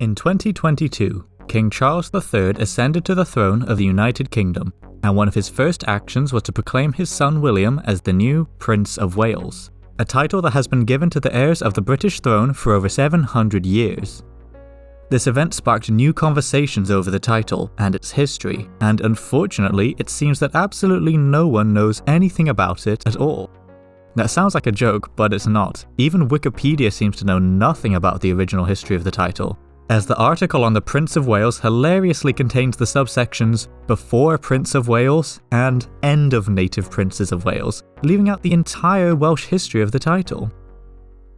In 2022, King Charles III ascended to the throne of the United Kingdom, and one of his first actions was to proclaim his son William as the new Prince of Wales, a title that has been given to the heirs of the British throne for over 700 years. This event sparked new conversations over the title and its history, and unfortunately it seems that absolutely no one knows anything about it at all. That sounds like a joke, but it's not. Even Wikipedia seems to know nothing about the original history of the title, as the article on the Prince of Wales hilariously contains the subsections Before Prince of Wales and End of Native Princes of Wales, leaving out the entire Welsh history of the title.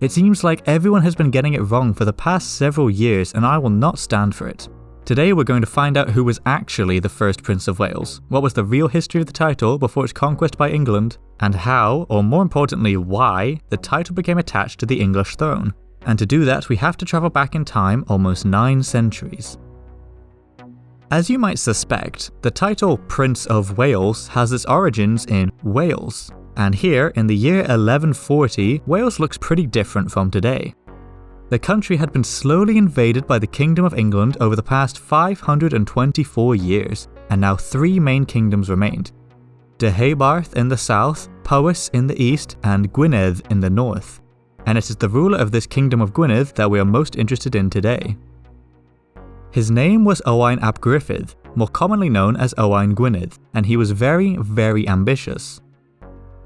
It seems like everyone has been getting it wrong for the past several years, and I will not stand for it. Today we're going to find out who was actually the first Prince of Wales, what was the real history of the title before its conquest by England, and how, or more importantly why, the title became attached to the English throne. And to do that we have to travel back in time almost 9 centuries. As you might suspect, the title Prince of Wales has its origins in Wales, and here in the year 1140, Wales looks pretty different from today. The country had been slowly invaded by the Kingdom of England over the past 524 years, and now 3 main kingdoms remained: Deheubarth in the south, Powys in the east, and Gwynedd in the north. And it is the ruler of this Kingdom of Gwynedd that we are most interested in today. His name was Owain ap Gruffydd, more commonly known as Owain Gwynedd, and he was very, very ambitious.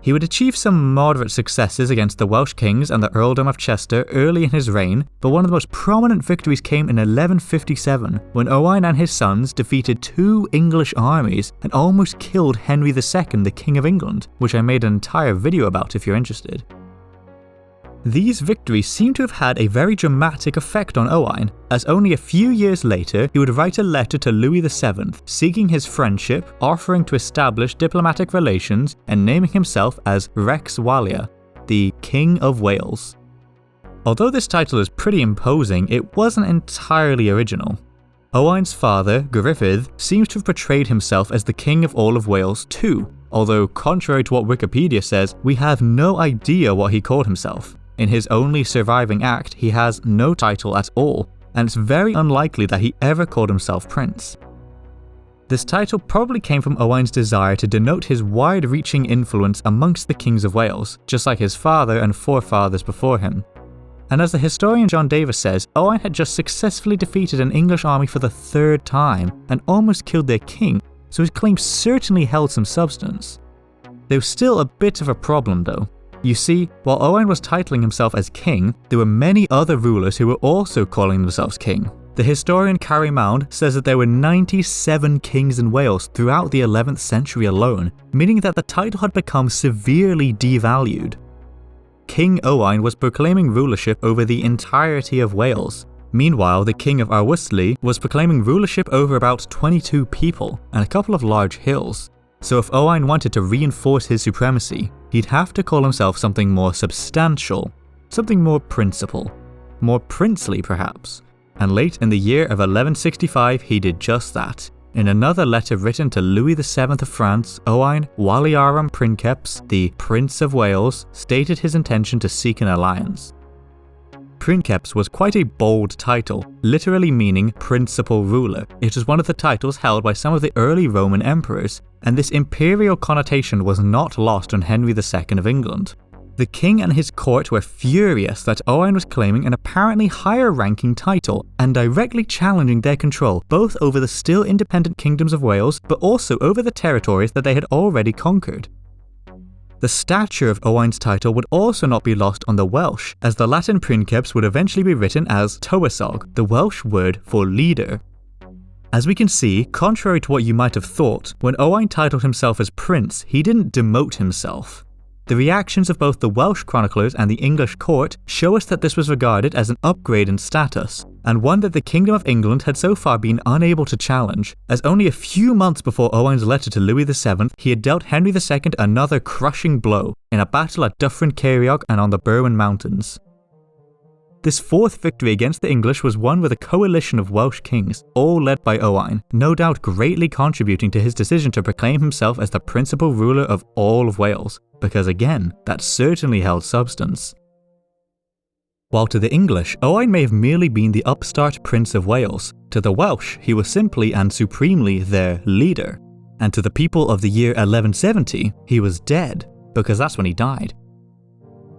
He would achieve some moderate successes against the Welsh kings and the Earldom of Chester early in his reign, but one of the most prominent victories came in 1157, when Owain and his sons defeated 2 English armies and almost killed Henry II, the King of England, which I made an entire video about if you're interested. These victories seem to have had a very dramatic effect on Owain, as only a few years later he would write a letter to Louis VII seeking his friendship, offering to establish diplomatic relations, and naming himself as Rex Wallia, the King of Wales. Although this title is pretty imposing, it wasn't entirely original. Owain's father, Gruffydd, seems to have portrayed himself as the King of all of Wales too, although contrary to what Wikipedia says, we have no idea what he called himself. In his only surviving act, he has no title at all, and it's very unlikely that he ever called himself Prince. This title probably came from Owain's desire to denote his wide-reaching influence amongst the kings of Wales, just like his father and forefathers before him. And as the historian John Davies says, Owain had just successfully defeated an English army for the 3rd time and almost killed their king, so his claim certainly held some substance. There was still a bit of a problem though. You see, while Owain was titling himself as king, there were many other rulers who were also calling themselves king. The historian Maund says that there were 97 kings in Wales throughout the 11th century alone, meaning that the title had become severely devalued. King Owain was proclaiming rulership over the entirety of Wales. Meanwhile, the King of Arwystli was proclaiming rulership over about 22 people and a couple of large hills. So if Owain wanted to reinforce his supremacy, he'd have to call himself something more substantial, something more principal, more princely perhaps. And late in the year of 1165 he did just that. In another letter written to Louis VII of France, Owain Walliarum Princeps, the Prince of Wales, stated his intention to seek an alliance. Princeps was quite a bold title, literally meaning principal ruler. It was one of the titles held by some of the early Roman emperors, and this imperial connotation was not lost on Henry II of England. The king and his court were furious that Owain was claiming an apparently higher-ranking title and directly challenging their control both over the still independent kingdoms of Wales, but also over the territories that they had already conquered. The stature of Owain's title would also not be lost on the Welsh, as the Latin princeps would eventually be written as Tywysog, the Welsh word for leader. As we can see, contrary to what you might have thought, when Owain titled himself as prince, he didn't demote himself. The reactions of both the Welsh chroniclers and the English court show us that this was regarded as an upgrade in status, and one that the Kingdom of England had so far been unable to challenge, as only a few months before Owain's letter to Louis VII, he had dealt Henry II another crushing blow in a battle at Dyffryn Ceiriog and on the Berwyn Mountains. This 4th victory against the English was won with a coalition of Welsh kings, all led by Owain, no doubt greatly contributing to his decision to proclaim himself as the principal ruler of all of Wales, because again, that certainly held substance. While to the English, Owain may have merely been the upstart Prince of Wales, to the Welsh he was simply and supremely their leader. And to the people of the year 1170, he was dead, because that's when he died.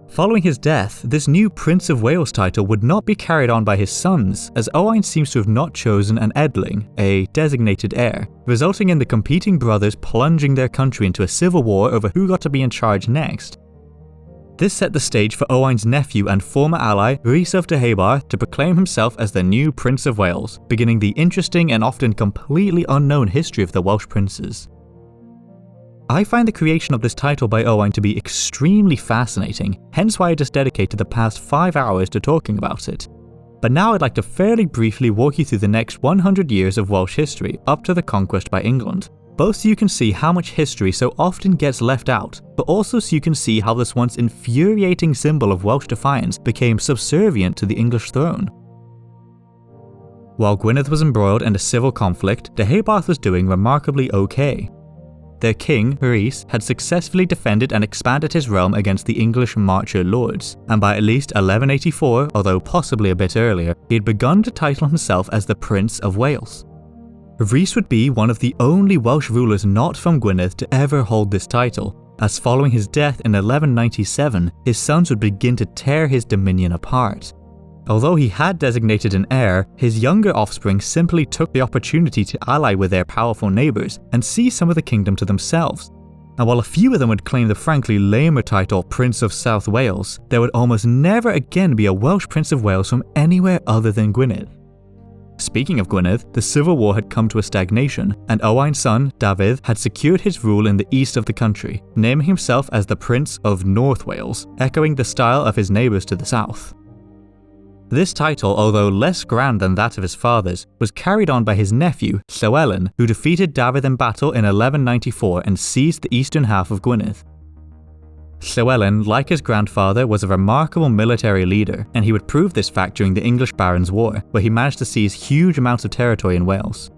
Following his death, this new Prince of Wales title would not be carried on by his sons, as Owain seems to have not chosen an edling, a designated heir, resulting in the competing brothers plunging their country into a civil war over who got to be in charge next. This set the stage for Owain's nephew and former ally, Pryce of Deheubarth, to proclaim himself as the new Prince of Wales, beginning the interesting and often completely unknown history of the Welsh princes. I find the creation of this title by Owain to be extremely fascinating, hence why I just dedicated the past 5 hours to talking about it. But now I'd like to fairly briefly walk you through the next 100 years of Welsh history up to the conquest by England, both so you can see how much history so often gets left out, but also so you can see how this once infuriating symbol of Welsh defiance became subservient to the English throne. While Gwynedd was embroiled in a civil conflict, Deheubarth was doing remarkably okay. Their king, Pryce, had successfully defended and expanded his realm against the English Marcher lords, and by at least 1184, although possibly a bit earlier, he had begun to title himself as the Prince of Wales. Rhys would be one of the only Welsh rulers not from Gwynedd to ever hold this title, as following his death in 1197, his sons would begin to tear his dominion apart. Although he had designated an heir, his younger offspring simply took the opportunity to ally with their powerful neighbours and seize some of the kingdom to themselves. And while a few of them would claim the frankly lamer title Prince of South Wales, there would almost never again be a Welsh Prince of Wales from anywhere other than Gwynedd. Speaking of Gwynedd, the civil war had come to a stagnation, and Owain's son, Davies, had secured his rule in the east of the country, naming himself as the Prince of North Wales, echoing the style of his neighbours to the south. This title, although less grand than that of his father's, was carried on by his nephew, Llywelyn, who defeated Davies in battle in 1194 and seized the eastern half of Gwynedd. Llywelyn, like his grandfather, was a remarkable military leader, and he would prove this fact during the English Barons' War, where he managed to seize huge amounts of territory in Wales.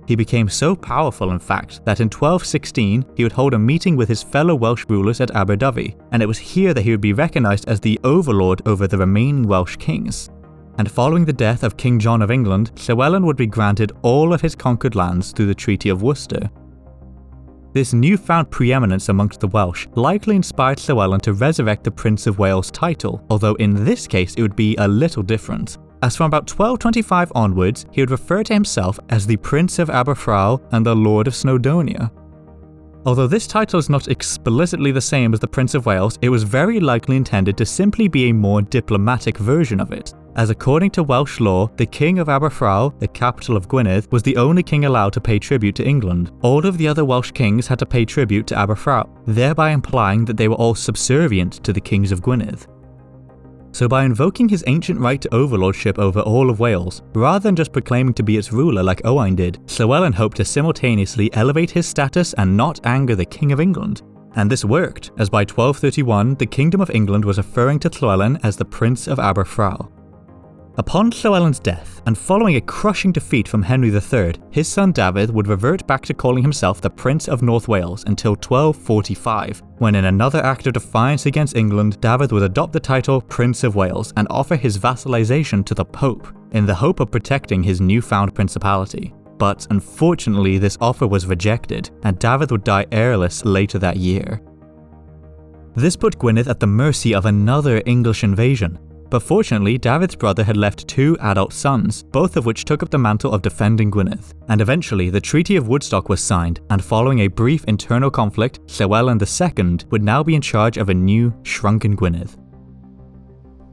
He became so powerful, in fact, that in 1216 he would hold a meeting with his fellow Welsh rulers at Aberdyfi, and it was here that he would be recognised as the overlord over the remaining Welsh kings. And following the death of King John of England, Llywelyn would be granted all of his conquered lands through the Treaty of Worcester. This newfound preeminence amongst the Welsh likely inspired Llywelyn to resurrect the Prince of Wales title, although in this case it would be a little different, as from about 1225 onwards he would refer to himself as the Prince of Aberfraw and the Lord of Snowdonia. Although this title is not explicitly the same as the Prince of Wales, it was very likely intended to simply be a more diplomatic version of it, as according to Welsh law, the King of Aberfraw, the capital of Gwynedd, was the only king allowed to pay tribute to England. All of the other Welsh kings had to pay tribute to Aberfraw, thereby implying that they were all subservient to the kings of Gwynedd. So by invoking his ancient right to overlordship over all of Wales, rather than just proclaiming to be its ruler like Owain did, Llywelyn hoped to simultaneously elevate his status and not anger the King of England. And this worked, as by 1231 the Kingdom of England was referring to Llywelyn as the Prince of Aberfraw. Upon Llywelyn's death, and following a crushing defeat from Henry III, his son Davies would revert back to calling himself the Prince of North Wales until 1245, when in another act of defiance against England, Davies would adopt the title Prince of Wales and offer his vassalization to the Pope, in the hope of protecting his newfound principality. But unfortunately this offer was rejected, and Davies would die heirless later that year. This put Gwynedd at the mercy of another English invasion. But fortunately, Davies' brother had left 2 adult sons, both of which took up the mantle of defending Gwynedd. And eventually, the Treaty of Woodstock was signed, and following a brief internal conflict, Llywelyn II would now be in charge of a new, shrunken Gwynedd.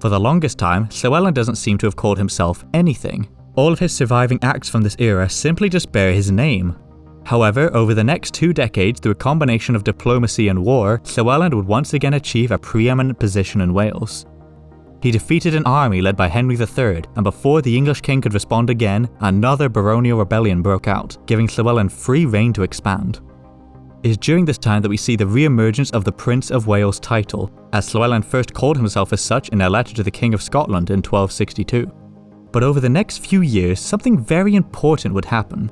For the longest time, Llywelyn doesn't seem to have called himself anything. All of his surviving acts from this era simply just bear his name. However, over the next 2 decades, through a combination of diplomacy and war, Llywelyn would once again achieve a preeminent position in Wales. He defeated an army led by Henry III, and before the English king could respond again, another baronial rebellion broke out, giving Llywelyn free rein to expand. It is during this time that we see the re-emergence of the Prince of Wales title, as Llywelyn first called himself as such in a letter to the King of Scotland in 1262. But over the next few years, something very important would happen.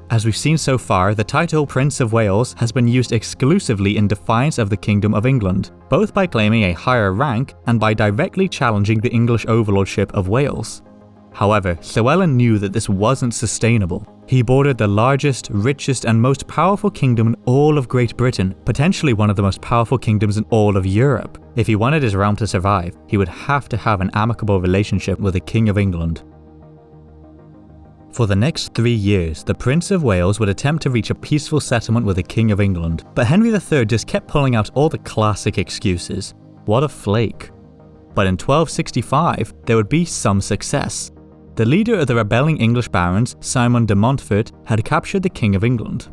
As we've seen so far, the title Prince of Wales has been used exclusively in defiance of the Kingdom of England, both by claiming a higher rank and by directly challenging the English overlordship of Wales. However, Llywelyn knew that this wasn't sustainable. He bordered the largest, richest and most powerful kingdom in all of Great Britain, potentially one of the most powerful kingdoms in all of Europe. If he wanted his realm to survive, he would have to have an amicable relationship with the King of England. For the next 3 years, the Prince of Wales would attempt to reach a peaceful settlement with the King of England, but Henry III just kept pulling out all the classic excuses. What a flake. But in 1265, there would be some success. The leader of the rebelling English barons, Simon de Montfort, had captured the King of England.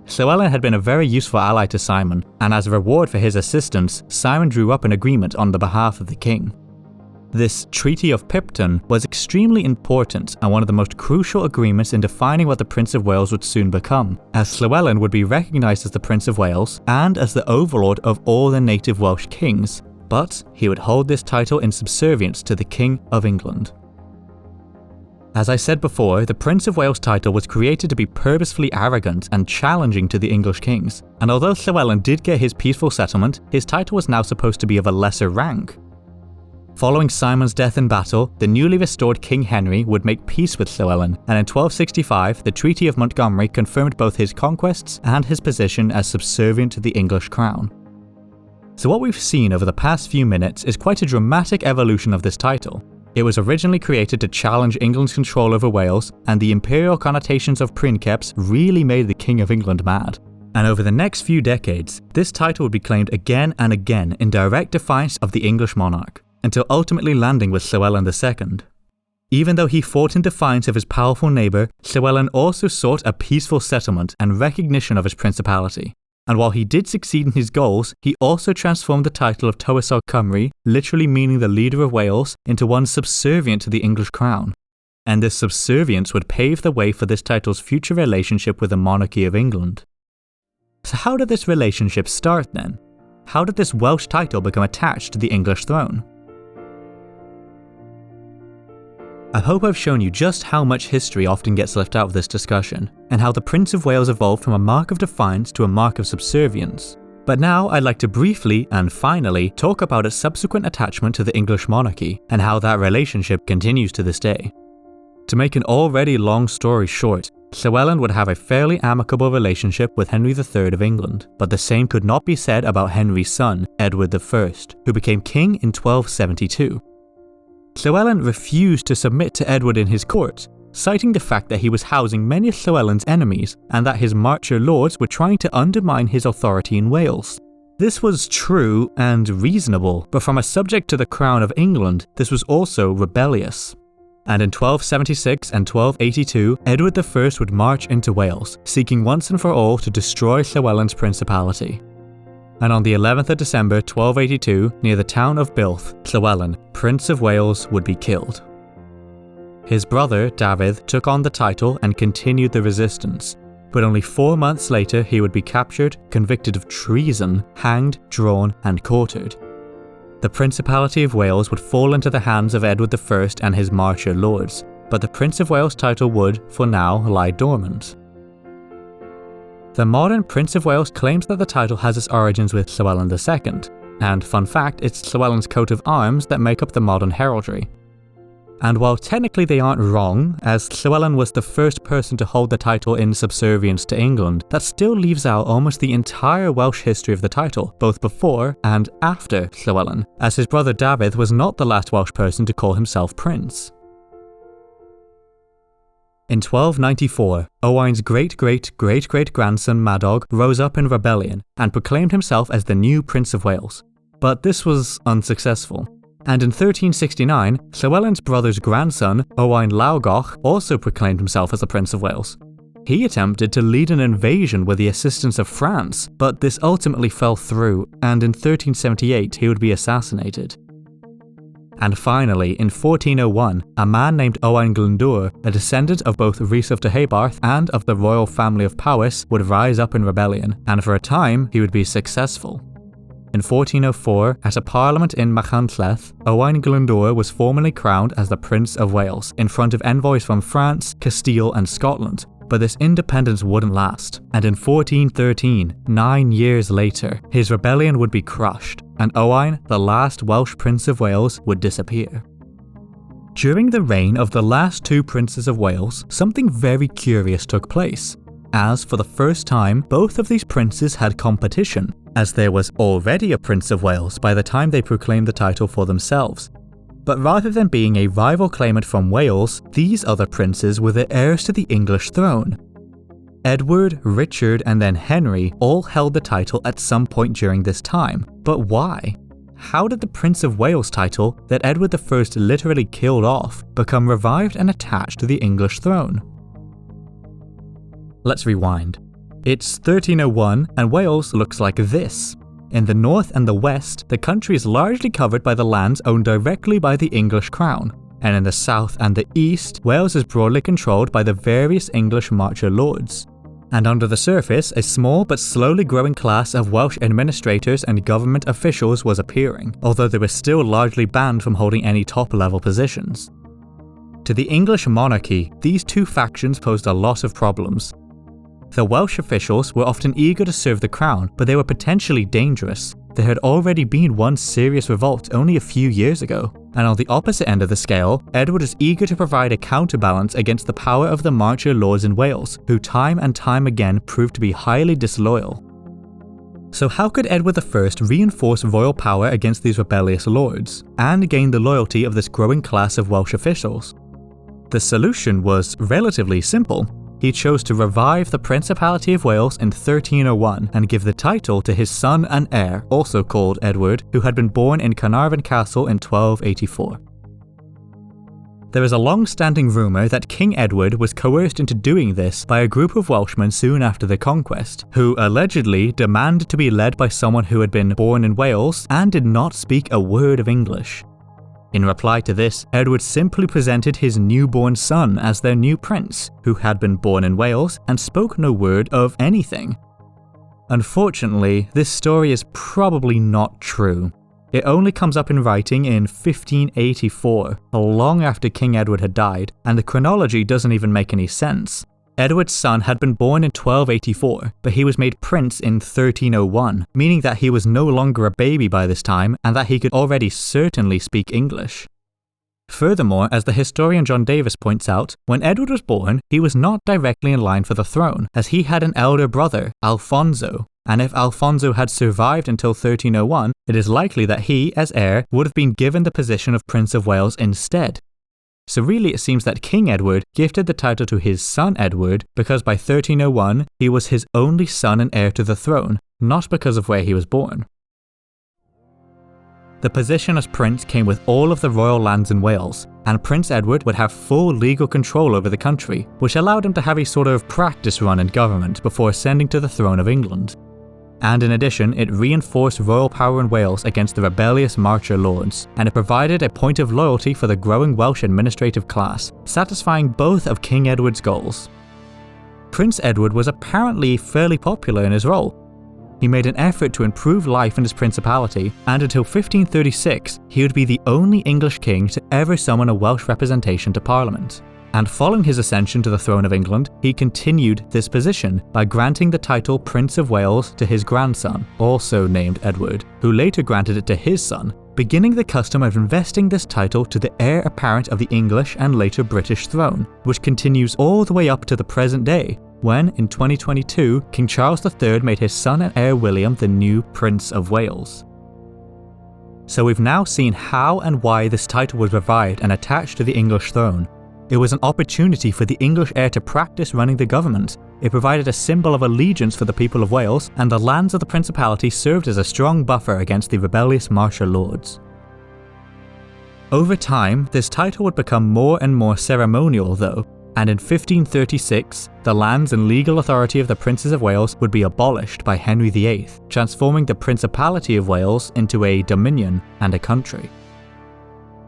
Llywelyn had been a very useful ally to Simon, and as a reward for his assistance, Simon drew up an agreement on the behalf of the king. This Treaty of Pipton was extremely important and one of the most crucial agreements in defining what the Prince of Wales would soon become, as Llywelyn would be recognised as the Prince of Wales and as the overlord of all the native Welsh kings, but he would hold this title in subservience to the King of England. As I said before, the Prince of Wales title was created to be purposefully arrogant and challenging to the English kings, and although Llywelyn did get his peaceful settlement, his title was now supposed to be of a lesser rank. Following Simon's death in battle, the newly restored King Henry would make peace with Llywelyn, and in 1265 the Treaty of Montgomery confirmed both his conquests and his position as subservient to the English crown. So what we've seen over the past few minutes is quite a dramatic evolution of this title. It was originally created to challenge England's control over Wales, and the imperial connotations of Princeps really made the King of England mad. And over the next few decades, this title would be claimed again and again in direct defiance of the English monarch, until ultimately landing with Llywelyn II. Even though he fought in defiance of his powerful neighbour, Llywelyn also sought a peaceful settlement and recognition of his principality. And while he did succeed in his goals, he also transformed the title of Tywysog Cymru, literally meaning the leader of Wales, into one subservient to the English crown. And this subservience would pave the way for this title's future relationship with the monarchy of England. So how did this relationship start then? How did this Welsh title become attached to the English throne? I hope I've shown you just how much history often gets left out of this discussion, and how the Prince of Wales evolved from a mark of defiance to a mark of subservience. But now I'd like to briefly, and finally, talk about its subsequent attachment to the English monarchy, and how that relationship continues to this day. To make an already long story short, Llywelyn would have a fairly amicable relationship with Henry III of England, but the same could not be said about Henry's son, Edward I, who became king in 1272. Llywelyn refused to submit to Edward in his court, citing the fact that he was housing many of Llywelyn's enemies and that his marcher lords were trying to undermine his authority in Wales. This was true and reasonable, but from a subject to the crown of England, this was also rebellious. And in 1276 and 1282, Edward I would march into Wales, seeking once and for all to destroy Llywelyn's principality. And on the 11th of December 1282, near the town of Builth, Llywelyn, Prince of Wales, would be killed. His brother, Davies, took on the title and continued the resistance, but only 4 months later he would be captured, convicted of treason, hanged, drawn, and quartered. The Principality of Wales would fall into the hands of Edward I and his marcher lords, but the Prince of Wales title would, for now, lie dormant. The modern Prince of Wales claims that the title has its origins with Llywelyn II, and fun fact, it's Llywelyn's coat of arms that make up the modern heraldry. And while technically they aren't wrong, as Llywelyn was the first person to hold the title in subservience to England, that still leaves out almost the entire Welsh history of the title, both before and after Llywelyn, as his brother Davies was not the last Welsh person to call himself prince. In 1294, Owain's great-great-great-great-grandson Madog rose up in rebellion and proclaimed himself as the new Prince of Wales. But this was unsuccessful. And in 1369, Llywelyn's brother's grandson, Owain Lawgoch, also proclaimed himself as the Prince of Wales. He attempted to lead an invasion with the assistance of France, but this ultimately fell through, and in 1378 he would be assassinated. And finally, in 1401, a man named Owain Glyndwr, a descendant of both Rhys of Deheubarth and of the royal family of Powys, would rise up in rebellion, and for a time he would be successful. In 1404, at a parliament in Machynlleth, Owain Glyndwr was formally crowned as the Prince of Wales, in front of envoys from France, Castile and Scotland, but this independence wouldn't last, and in 1413, 9 years later, his rebellion would be crushed, and Owain, the last Welsh Prince of Wales, would disappear. During the reign of the last two Princes of Wales, something very curious took place, as for the first time, both of these princes had competition, as there was already a Prince of Wales by the time they proclaimed the title for themselves. But rather than being a rival claimant from Wales, these other princes were the heirs to the English throne. Edward, Richard, and then Henry all held the title at some point during this time, but why? How did the Prince of Wales title that Edward I literally killed off become revived and attached to the English throne? Let's rewind. It's 1301 and Wales looks like this. In the north and the west, the country is largely covered by the lands owned directly by the English crown, and in the south and the east, Wales is broadly controlled by the various English marcher lords. And under the surface, a small but slowly growing class of Welsh administrators and government officials was appearing, although they were still largely banned from holding any top-level positions. To the English monarchy, these two factions posed a lot of problems. The Welsh officials were often eager to serve the crown, but they were potentially dangerous. There had already been one serious revolt only a few years ago, and on the opposite end of the scale, Edward is eager to provide a counterbalance against the power of the marcher lords in Wales, who time and time again proved to be highly disloyal. So how could Edward I reinforce royal power against these rebellious lords, and gain the loyalty of this growing class of Welsh officials? The solution was relatively simple. He chose to revive the Principality of Wales in 1301 and give the title to his son and heir, also called Edward, who had been born in Carnarvon Castle in 1284. There is a long-standing rumour that King Edward was coerced into doing this by a group of Welshmen soon after the conquest, who allegedly demanded to be led by someone who had been born in Wales and did not speak a word of English. In reply to this, Edward simply presented his newborn son as their new prince, who had been born in Wales and spoke no word of anything. Unfortunately, this story is probably not true. It only comes up in writing in 1584, long after King Edward had died, and the chronology doesn't even make any sense. Edward's son had been born in 1284, but he was made prince in 1301, meaning that he was no longer a baby by this time and that he could already certainly speak English. Furthermore, as the historian John Davies points out, when Edward was born, he was not directly in line for the throne, as he had an elder brother, Alfonso, and if Alfonso had survived until 1301, it is likely that he, as heir, would have been given the position of Prince of Wales instead. So really it seems that King Edward gifted the title to his son Edward because by 1301 he was his only son and heir to the throne, not because of where he was born. The position as prince came with all of the royal lands in Wales, and Prince Edward would have full legal control over the country, which allowed him to have a sort of practice run in government before ascending to the throne of England. And in addition, it reinforced royal power in Wales against the rebellious marcher lords, and it provided a point of loyalty for the growing Welsh administrative class, satisfying both of King Edward's goals. Prince Edward was apparently fairly popular in his role. He made an effort to improve life in his principality, and until 1536, he would be the only English king to ever summon a Welsh representation to Parliament. And following his ascension to the throne of England, he continued this position by granting the title Prince of Wales to his grandson, also named Edward, who later granted it to his son, beginning the custom of investing this title to the heir apparent of the English and later British throne, which continues all the way up to the present day, when, in 2022, King Charles III made his son and heir William the new Prince of Wales. So we've now seen how and why this title was revived and attached to the English throne. It was an opportunity for the English heir to practice running the government. It provided a symbol of allegiance for the people of Wales, and the lands of the Principality served as a strong buffer against the rebellious marcher lords. Over time, this title would become more and more ceremonial though, and in 1536, the lands and legal authority of the Princes of Wales would be abolished by Henry VIII, transforming the Principality of Wales into a dominion and a country.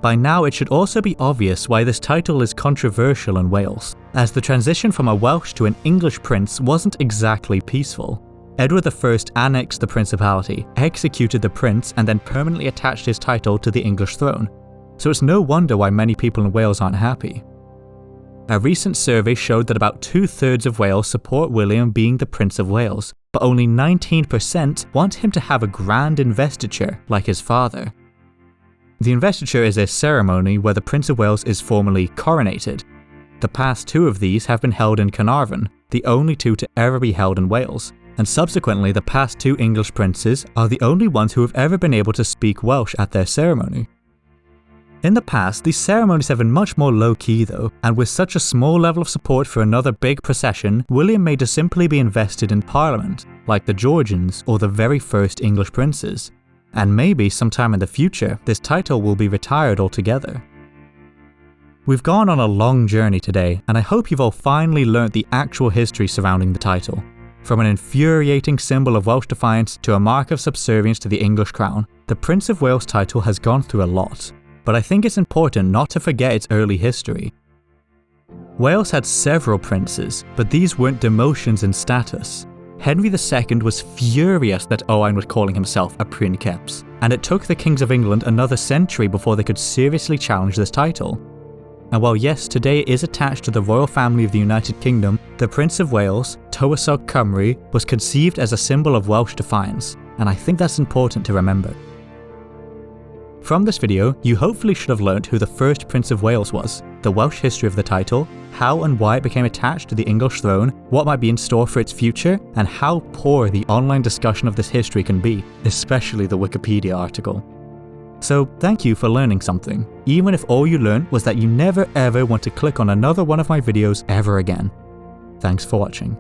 By now it should also be obvious why this title is controversial in Wales, as the transition from a Welsh to an English prince wasn't exactly peaceful. Edward I annexed the principality, executed the prince, and then permanently attached his title to the English throne, so it's no wonder why many people in Wales aren't happy. A recent survey showed that about 2/3 of Wales support William being the Prince of Wales, but only 19% want him to have a grand investiture like his father. The investiture is a ceremony where the Prince of Wales is formally coronated. The past 2 of these have been held in Carnarvon, the only 2 to ever be held in Wales, and subsequently the past 2 English princes are the only ones who have ever been able to speak Welsh at their ceremony. In the past, these ceremonies have been much more low-key though, and with such a small level of support for another big procession, William may just simply be invested in Parliament, like the Georgians or the very first English princes. And maybe sometime in the future, this title will be retired altogether. We've gone on a long journey today, and I hope you've all finally learnt the actual history surrounding the title. From an infuriating symbol of Welsh defiance to a mark of subservience to the English crown, the Prince of Wales title has gone through a lot. But I think it's important not to forget its early history. Wales had several princes, but these weren't demotions in status. Henry II was furious that Owain was calling himself a Princeps, and it took the kings of England another century before they could seriously challenge this title. And while yes, today it is attached to the royal family of the United Kingdom, the Prince of Wales, Tywysog Cymru, was conceived as a symbol of Welsh defiance, and I think that's important to remember. From this video, you hopefully should have learnt who the first Prince of Wales was, the Welsh history of the title, how and why it became attached to the English throne, what might be in store for its future, and how poor the online discussion of this history can be, especially the Wikipedia article. So thank you for learning something, even if all you learned was that you never ever want to click on another one of my videos ever again. Thanks for watching.